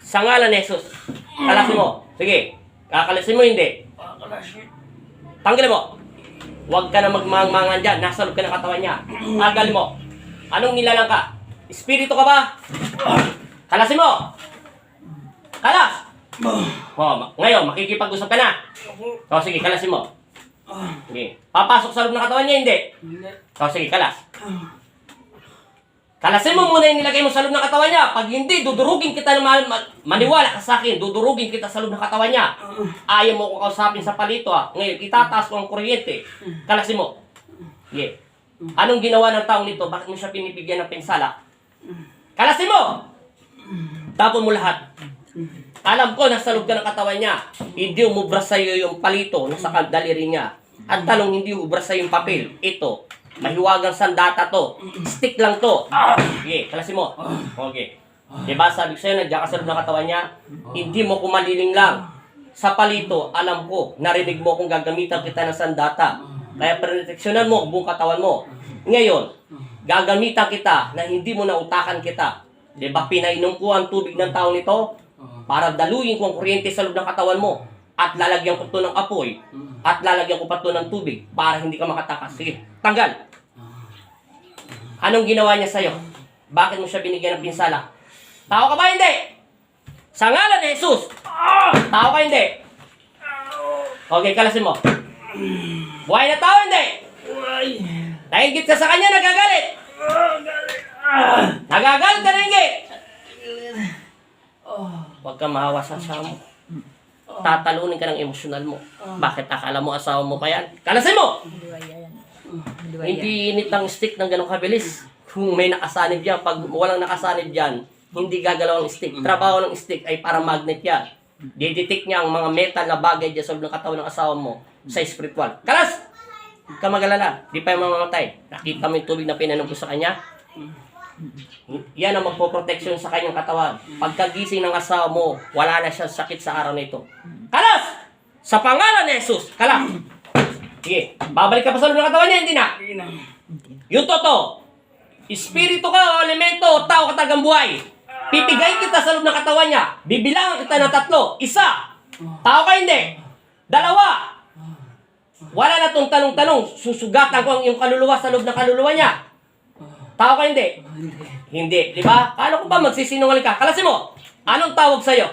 Sa ngalan ni Jesus. Kalasin mo. Sige. Kakalasin mo hindi. Tanggalin mo. Huwag ka na magmangmangan dyan. Nasa loob ka ng katawan niya. Tanggalin mo. Anong nilalang ka? Espiritu ka ba? Kalasin mo. Kalas. Ngayon, makikipag-usap ka na. Sige, kalasin mo. Sige. Papasok sa loob ng katawan niya, hindi? Sige, kalas. Kalasin mo muna yung nilagay mo sa loob ng katawan niya. Pag hindi, dudurugin kita ng maniwala ka sa akin. Dudurugin kita sa loob ng katawan niya. Ayaw mo ko kausapin sa palito ha. Ngayon, itataas ko ang kuryente. Kalasin mo. Yeah. Anong ginawa ng taong nito? Bakit mo siya pinipigyan ng pinsala? Kalasin mo! Tapon mo lahat. Alam ko, nasa loob ka ng katawan niya. Hindi umubra sa'yo yung palito na sa daliri niya. At talong hindi umubra sa'yo yung papel. Ito. Mahiwagang sandata to. Stick lang to. Okay, kalasin mo. Okay. Diba sabi ko sa'yo, nandiyan ka sa loob ng katawan niya, hindi mo kumaliling lang. Sa palito, alam ko, narinig mo kung gagamitan kita ng sandata. Kaya proteksyonan mo buong katawan mo. Ngayon, gagamitan kita na hindi mo nautakan kita. Diba pinainom ko ang tubig ng taong nito para daluyin ko ang kuryente sa loob ng katawan mo. At lalagyan ko ito ng apoy. At lalagyan ko pa ito ng tubig para hindi ka makatakas. Sige, tanggal. Anong ginawa niya sa'yo? Bakit mo siya binigyan ng pinsala? Tao ka ba hindi? Sa ngalan ni Jesus. Tao ka hindi? Okay, kalasin mo. Buhay na tao hindi? Nahingit ka sa kanya, nagagalit. Nagagalit ka na hindi? Huwag kang mahawa sa asawa mo. Tatalunin ka ng emosyonal mo. Bakit akala mo asawa mo pa yan? Kalasin mo! Hindi init ang stick ng ganong kabilis. Kung may nakasanib dyan, pag walang nakasanib dyan, hindi gagalaw ang stick. Trabaho ng stick ay parang magnet yan. Didetect niya ang mga metal na bagay dyan sa loob ng katawan ng asawa mo sa spiritual. Kalas! Huwag ka mag-alala. Di pa yung mamamatay. Nakita mo yung tubig na pinanong ko sa kanya? Yan ang magpoproteksyon sa kanyang katawan. Pagkagising ng asawa mo, wala na siya sakit sa araw na ito. Kalas! Sa pangalan ni Jesus, kalas! Sige, babalik ka pa sa loob ng katawan niya, hindi na? Yung totoo, espiritu ka o elemento o tao katagang buhay. Pipigay kita sa loob ng katawan niya. Bibilangan kita ng 3. 1. Tao ka hindi. 2. Wala na itong tanong-tanong. Susugatan ko ang iyong kaluluwa sa loob ng kaluluwa niya. Tao ka hindi? Hindi. Di ba? Kala ko ba magsisinungaling ka? Kalasin mo. Anong tawag sa'yo?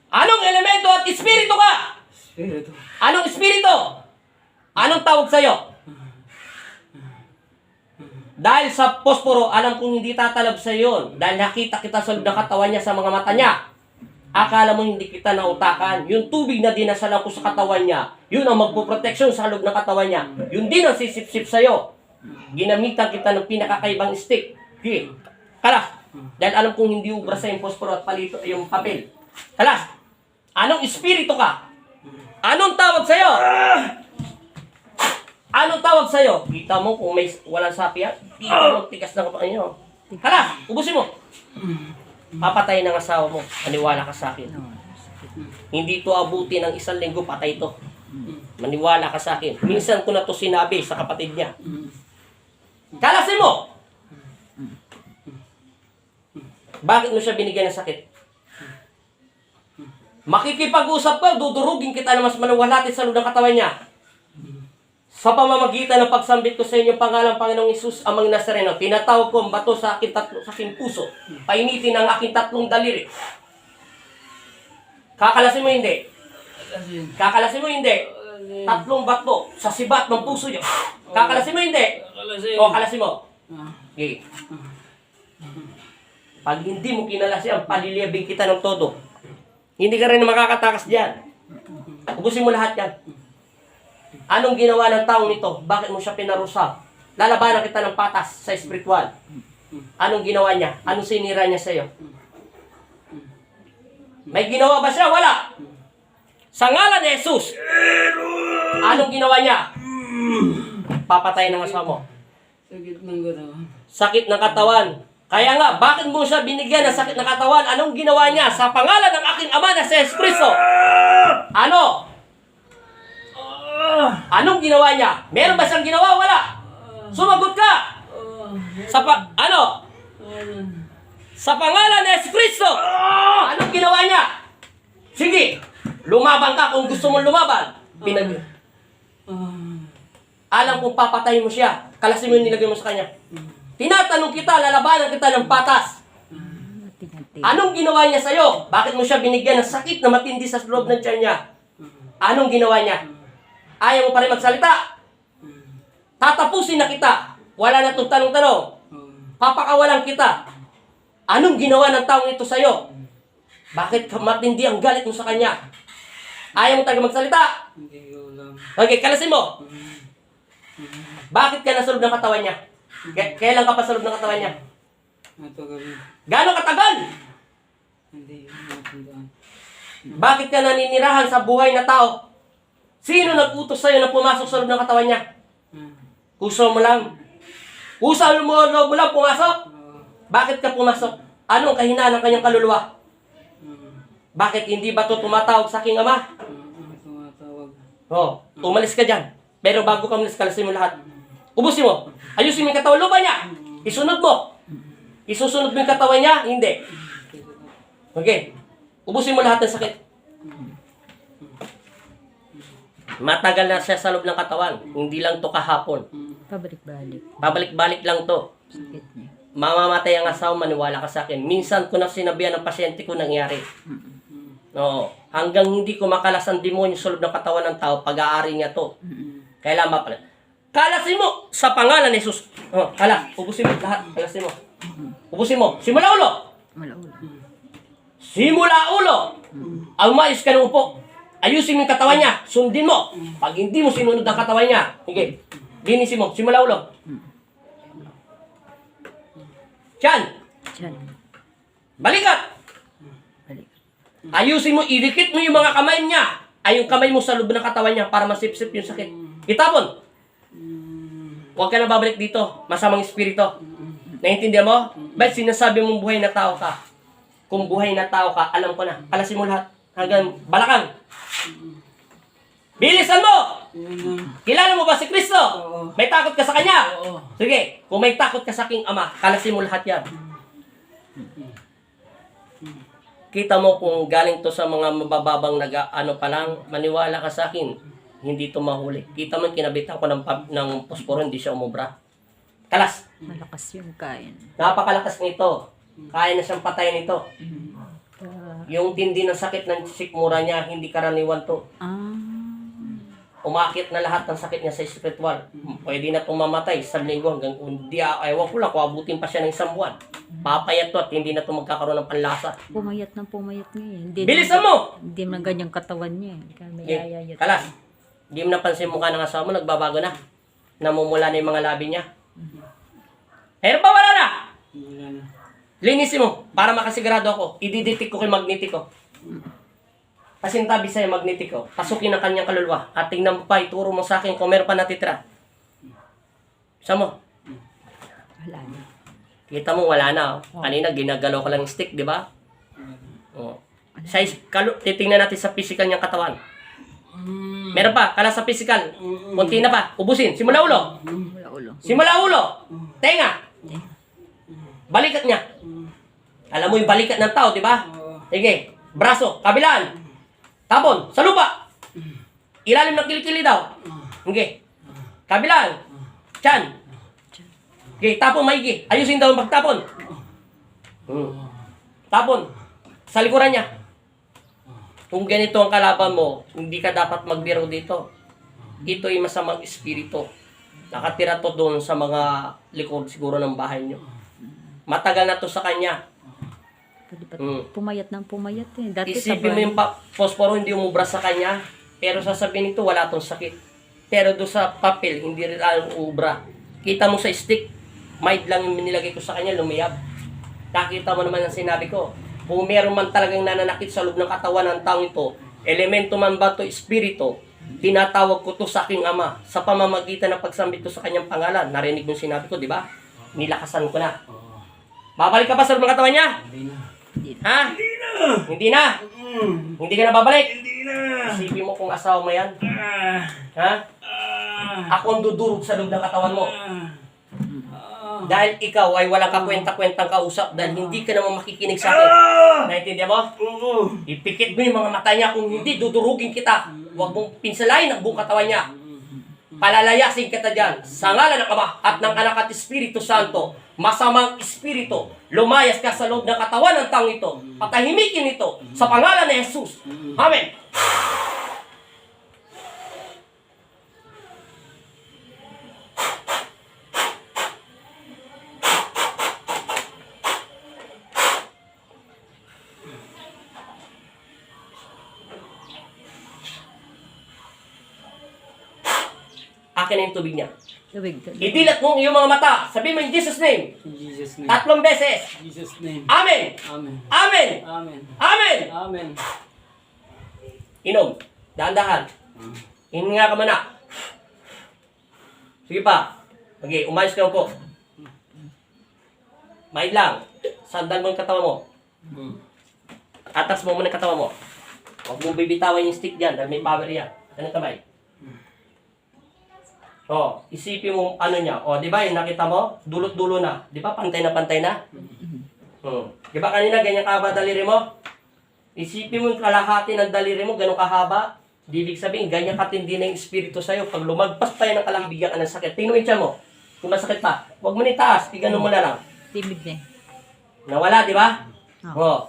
Anong elemento at espiritu ka? Espiritu. Anong espiritu? Anong tawag sa'yo? Dahil sa posporo, alam kong hindi tatalab sa yun. Dahil nakita kita sa loob ng katawan niya sa mga mata niya. Akala mo hindi kita nautakan. Yung tubig na dinasalan ko sa katawan niya, yun ang magpuproteksyon sa loob ng katawan niya. Yun din ang sisip-sip sa'yo. Ginamitan kita ng pinakakaibang stick. Okay. Kalas. Dahil alam kong hindi ubra sa yung posporo at palito yung papel. Kalas. Anong espiritu ka? Anong tawag sa'yo? Anong tawag sa'yo? Kita mo kung may walang sapi yan? Kita mo, tigas na kapag nyo. Kalas. Ubusin mo. Papatayin ng asawa mo. Maniwala ka sa akin. Hindi ito abuti ng 1 linggo, patay ito. Maniwala ka sa akin. Minsan ko na ito sinabi sa kapatid niya. Kalasin mo! Bakit mo siya binigyan ng sakit? Makikipag-usap ka, dudurugin kita na mas manuwalhati sa loob ng katawan niya. Sa pamamagitan ng pagsambit ko sa inyong pangalan, Panginoong Isus, amang Nazareno, tinatawag ko ang bato sa aking puso. Painitin ang aking 3 daliri. Kakalasin mo hindi. Kakalasin mo hindi. 3 bato sa sibat ng puso niyo. Kakalasin mo hindi. O, kalasin mo. Okay. Pag hindi mo kinalasin, paliliyabing kita ng todo. Hindi ka rin makakatakas diyan. Ubusin mo lahat yan. Anong ginawa ng taong nito? Bakit mo siya pinarusa? Lalabanan kita ng patas sa spiritual. Anong ginawa niya? Anong sinira niya sa iyo? May ginawa ba siya? Wala. Sa ngalan ni Jesus. Anong ginawa niya? Papatay ng asawa mo. Sakit ng katawan. Sakit ng katawan. Kaya nga, bakit mo siya binigyan ng sakit ng katawan? Anong ginawa niya? Sa pangalan ng aking ama na si Jesucristo. Ano? Anong ginawa niya? Meron ba siyang ginawa? Wala. Sumagot ka. Ano? Sa pangalan ni Yesu Kristo. Anong ginawa niya? Sige, lumaban ka kung gusto mong lumaban. Alam kong papatayin mo siya. Kalasin mo yung nilagay mo sa kanya. Tinatanong kita, lalabanan kita ng patas. Anong ginawa niya sa'yo? Bakit mo siya binigyan ng sakit na matindi sa loob ng tiyan niya? Anong ginawa niya? Ayaw mo pa rin magsalita? Tatapusin na kita. Wala na itong tanong-tanong. Papakawalan kita. Anong ginawa ng taong ito sa'yo? Bakit matindi ang galit mo sa kanya? Ayaw mo talaga magsalita? Hindi ko alam. Okay, kalasin mo. Bakit ka nasa loob ng katawan niya? Kailan ka pa sa loob ng katawan niya? Matagal na. Gano'ng katagal? Hindi ko matandaan. Bakit ka naninirahan sa buhay na tao? Sino nag-utos sa'yo na pumasok sa loob ng katawan niya? Puso mo lang. Puso mo lang pumasok? Bakit ka pumasok? Anong kahinaan ng kanyang kaluluwa? Bakit hindi ba ito tumatawag sa aking ama? Tumatawag. Oh, umalis ka dyan. Pero bago ka umalis, kalasin mo lahat. Ubusin mo. Ayusin mo yung katawan lupa niya. Isunod mo. Isusunod mo yung katawan niya? Hindi. Okay. Ubusin mo lahat ng sakit. Matagal na siya sa loob ng katawan. Hindi lang to kahapon. Pabalik-balik. Pabalik-balik lang to. Sakit niya. Mamamatay ang asawa, maniwala ka sa akin. Minsan ko na sinabihan ng pasyente ko nangyari. Oo. Hanggang hindi ko makalas ang demonyo sa loob ng katawan ng tao, pag-aari niya to. Kailan ba pala? Kalasin mo sa pangalan ni Jesus. Oh, ubusin mo lahat. Kalasin mo. Ubusin mo. Simula ulo. Malaula. Simula ulo. Ang mais ka ng upo. Ayusin mo yung katawan niya. Sundin mo. Pag hindi mo sinunod ang katawan niya, okay. Linisin mo. Simula ulo. Tiyan. Diyan. Balikat. Balik. Ayusin mo. Idikit mo yung mga kamay niya. Ay yung kamay mo sa loob ng katawan niya para masipsip yung sakit. Itapon. Huwag ka na babalik dito. Masamang espiritu. Naintindihan mo? Ba't sinasabi mong buhay na tao ka? Kung buhay na tao ka, alam ko na. Kalasin mo lahat. Hanggang balakang. Bilisan mo! Kilala mo ba si Kristo? Oo. May takot ka sa Kanya? Oo. Sige, kung may takot ka sa aking Ama, kalasin mo lahat yan. Kita mo kung galing to sa mga mabababang ano pa lang, maniwala ka sa akin, hindi to mahuli. Kita mo, kinabitan ko ng posporo, hindi siya umubra. Kalas! Malakas yung kain. Napakalakas nito. Kaya na siyang patayin ito. Yung tindi ng sakit ng sikmura niya, hindi karaniwan to. Umakit na lahat ng sakit niya sa spiritual. Pwede na itong mamatay sa linggo hanggang hindi, ewan ko lang, kung abutin pa siya ng isang buwan. Papayat to at hindi na ito magkakaroon ng panlasa. Pumayat ngayon. Hindi Bilisan mo! Hindi man ganyang katawan niya. Kaya may ayayat. Kalas, hindi mo napansin mukha ng asawa mo, nagbabago na. Namumula na yung mga labi niya. Pero pa wala na! Wala na. Linisin mo, para makasigurado ako. Ididetect ko kay magnetiko. Pasintabi sa'yo, magnetiko. Pasukin ang kanyang kaluluwa. At tingnan mo pa, ituro mo sa akin kung meron pa natitira. Saan mo? Wala na. Kita mo, wala na. Oh. Kanina, ginagalaw ko lang yung stick, di ba? Oh. Titingnan natin sa physical niyang katawan. Meron pa, kala sa physical. Kunti na pa. Ubusin. Simula ulo. Wala ulo. Simula ulo. Tenga. Balikat niya. Alam mo yung balikat ng tao, di ba? Sige. Braso. Kabilaan. Tapon. Sa lupa. Ilalim ng kilikili daw. Okay. Kabilaan. Tiyan. Okay. Tapon maigi. Ayusin daw ang pagtapon. Tapon. Sa likuran niya. Kung ganito ang kalaban mo, hindi ka dapat magbiro dito. Ito ay masamang espiritu. Nakatira to doon sa mga likod siguro ng bahay nyo. Matagal na to sa kanya. Pwede pa pumayat eh. Dati Isipin mo yung posporo hindi umubra sa kanya. Pero sasabihin nito wala tong sakit. Pero doon sa papel, hindi rin umubra. Kita mo sa stick, mild lang yung nilagay ko sa kanya, lumiyab. Nakita mo naman ang sinabi ko. Kung meron man talagang nananakit sa loob ng katawan ng taong ito, elemento man ba to espiritu, tinatawag ko to sa aking ama sa pamamagitan ng pagsambit ko sa kanyang pangalan. Narinig mo yung sinabi ko, di ba? Nilakasan ko na. Babalik ka pa sa loob ng katawan niya? Hindi na. Ha? Hindi na. Hindi ka na babalik? Hindi na. Isipin mo kung asawa mo yan. Ha? Ako ang dudurog sa loob ng katawan mo. Dahil ikaw ay walang kakwenta-kwentang kausap dahil hindi ka naman makikinig sa akin. Naintindihan mo? Ipikit mo yung mga mata niya. Kung hindi, dudurugin kita. Huwag mong pinsalain ang buong katawan niya. Palalayasin kita dyan. Sa ngalan ng Ama at ng Anak at Espiritu Santo, masamang espiritu, lumayas ka sa loob ng katawan ng taong ito. Patahimikin ito sa pangalan ni Jesus. Amen. Akin na yung tubig niya. Tubig. Idilat mo ang iyong mga mata. Sabi mo in Jesus' name. In Jesus' name. 3 beses. In Jesus' name. Amen. Amen. Amen. Amen. Amen. Amen. Inom. Dahan-dahan. Hininga ka muna. Sige pa. Okay, umayos ka po. Mahid lang. Sandan mo yung katawan mo. Atas mo muna yung katawan mo. Huwag mong bibitawan yung stick dyan dahil may power yan. Anong kamay? Oh, isipin mo ano niya. Oh, di ba yung nakita mo? Dulot-dulo na. Di ba pantay na pantay na? Di ba kanina ganyan kahaba daliri mo? Isipin mo yung kalahati ng daliri mo, ganun kahaba. Di ibig sabihin, ganyan katindi na yung espiritu sa'yo. Pag lumagpas tayo ng kalahati, bigyan ka ng sakit. Tingnan mo yung tiyan mo. Kung masakit pa, huwag mo nitaas. Tignan mo na lang. Timid na eh. Nawala, di ba? Oo. Oh.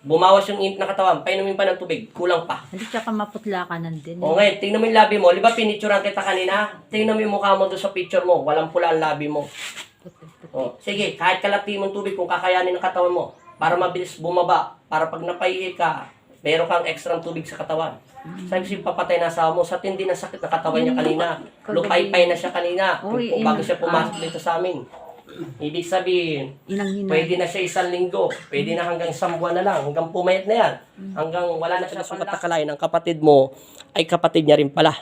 Bumawas yung init na katawan. Painumin pa ng tubig. Kulang pa. Hindi tsaka maputla ka nandun. O ngayon, tingnan mo yung labi mo. Di ba pinicturean kita kanina? Tingnan mo yung mukha mo doon sa picture mo. Walang pula ang labi mo. O, sige, kahit kalati mong tubig kung kakayanin ng katawan mo. Para mabilis bumaba. Para pag napaihi ka, meron kang extra tubig sa katawan. Sabi ko, papatay na asawa mo. Sa tindi ng sakit na katawan niya kanina. Lupay-pay na siya kanina. Uy, Bago siya pumasok dito sa amin. Ibig sabihin, Inang-hina. pwede na siya 1 linggo. Pwede na hanggang 1 buwan na lang. Hanggang pumayat na yan. Hanggang wala na siya sugat na kalain. Ang kapatid mo ay kapatid niya rin pala.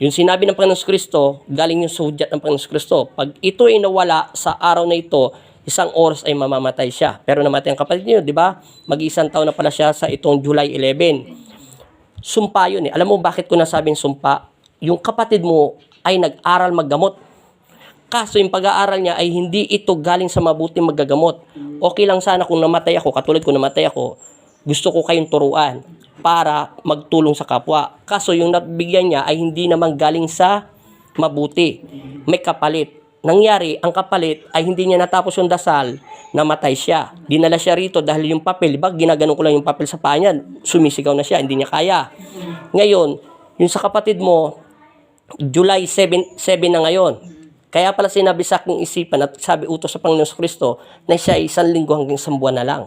Yung sinabi ng Panginoon Kristo, galing yung sudyat ng Panginoon Kristo. Pag ito ay nawala sa araw na ito, 1 oras ay mamamatay siya. Pero namatay ang kapatid niyo, di ba? Mag-1 taon na pala siya sa itong July 11. Sumpa yun eh. Alam mo bakit ko nasabing sumpa? Yung kapatid mo ay nag-aral maggamot. Kaso yung pag-aaral niya ay hindi ito galing sa mabuting maggagamot. Okay lang sana kung namatay ako, katulad kung namatay ako, gusto ko kayong turuan para magtulong sa kapwa. Kaso yung nabigyan niya ay hindi naman galing sa mabuti. May kapalit. Nangyari, ang kapalit ay hindi niya natapos yung dasal, namatay siya. Dinala siya rito dahil yung papel, diba, ginagano ko lang yung papel sa paa niya, sumisigaw na siya, hindi niya kaya. Ngayon, yung sa kapatid mo, July 7 na ngayon. Kaya pala sinabi sa aking isipan at sabi utos sa Panginoon Kristo na siya ay 1 linggo hanggang 1 buwan na lang.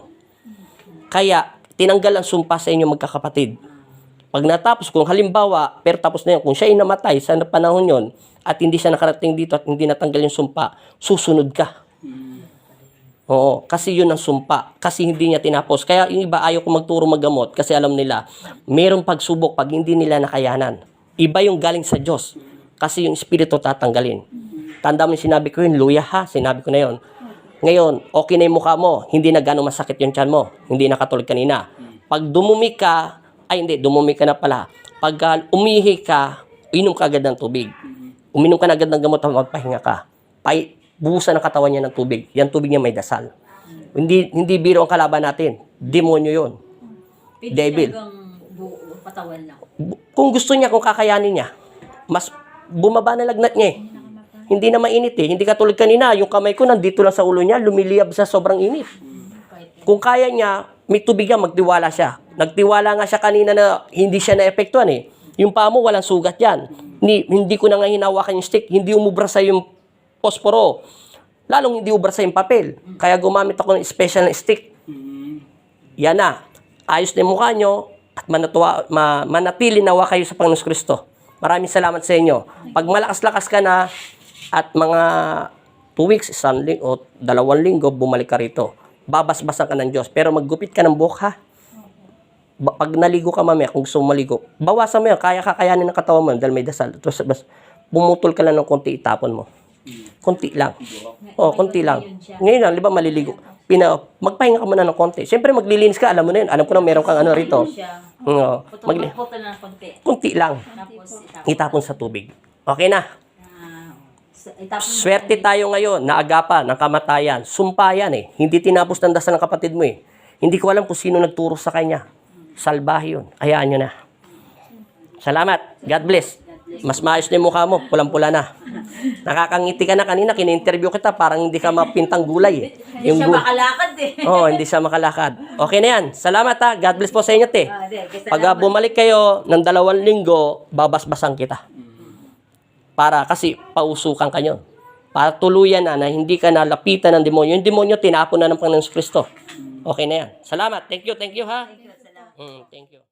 Kaya, tinanggal ang sumpa sa inyo magkakapatid. Pag natapos, kung halimbawa, pero tapos na yun, kung siya ay namatay sa panahon yon at hindi siya nakarating dito at hindi natanggal yung sumpa, susunod ka. Oo, kasi yun ang sumpa. Kasi hindi niya tinapos. Kaya yung iba ayaw ko magturo maggamot kasi alam nila, mayroong pagsubok pag hindi nila nakayanan. Iba yung galing sa Diyos. Kasi yung espiritu tatanggalin. Tanda mo yung sinabi ko yun, luya ha, sinabi ko na yun. Ngayon, okay na yung mukha mo, hindi na gano'ng masakit yung tiyan mo, hindi na katulad kanina. Pag dumumi ka, dumumi ka na pala. Pag umihi ka, inom ka agad ng tubig. Uminom ka na agad ng gamot, magpahinga ka. Buhusan ang katawan niya ng tubig. Yan tubig niya may dasal. Hindi biro ang kalaban natin. Demonyo yun. Devil. Patawan lang. Kung gusto niya, kung kakayanin niya, mas bumaba na lagnat niya eh. Hindi na mainit eh. Hindi katulad kanina, yung kamay ko nandito lang sa ulo niya, lumiliyab sa sobrang init. Kung kaya niya, may tubig niya, magtiwala siya. Nagtiwala nga siya kanina na hindi siya na-epektuhan eh. Yung paa mo, walang sugat yan. Hindi ko na nga hinawakan yung stick, hindi umubra sa yung posporo. Lalong hindi ubra sa yung papel. Kaya gumamit ako ng special na stick. Yan na. Ayos na yung mukha nyo at manatili nawa kayo sa Panginoon Kristo. Maraming salamat sa inyo. Pag malakas-lakas ka na, at mga 2 weeks, 1 linggo, o 2 linggo, bumalik ka rito. Babasbasan ka ng Diyos. Pero maggupit ka ng buhok, ha? Pag naligo ka mamaya, kung gusto mo maligo, bawasan mo yan. Kakayanin ng katawan mo dahil may dasal. Tapos, bumutol ka lang ng konti, itapon mo. Konti lang. Konti lang. Ngayon lang, di ba, maliligo. Magpahinga ka muna ng konti. Siyempre, maglilinis ka, alam mo na yun. Alam ko na meron kang ano rito. Konti lang. Itapon sa tubig. Okay na? Swerte tayo ngayon na agapan ng kamatayan. Sumpa yan eh. Hindi tinapos ng dasal ng kapatid mo eh. Hindi ko alam kung sino nagturo sa kanya. Salbahe yun. Hayaan nyo na. Salamat. God bless. Mas maayos na yung mukha mo. Pulang-pula na. Nakakangiti ka na kanina. Kini-interview kita. Parang hindi ka mapintang gulay eh. Hindi siya makalakad eh. Oo, hindi siya makalakad. Okay na yan. Salamat ha. God bless po sa inyo, te. Pag bumalik kayo ng 2 linggo, babasbasan kita. Para kasi pausukan ka nyo. Para tuluyan na hindi ka nalapitan ng demonyo. Yung demonyo, tinapon na ng Panginoon Kristo. Okay na yan. Salamat. Thank you ha. Thank you.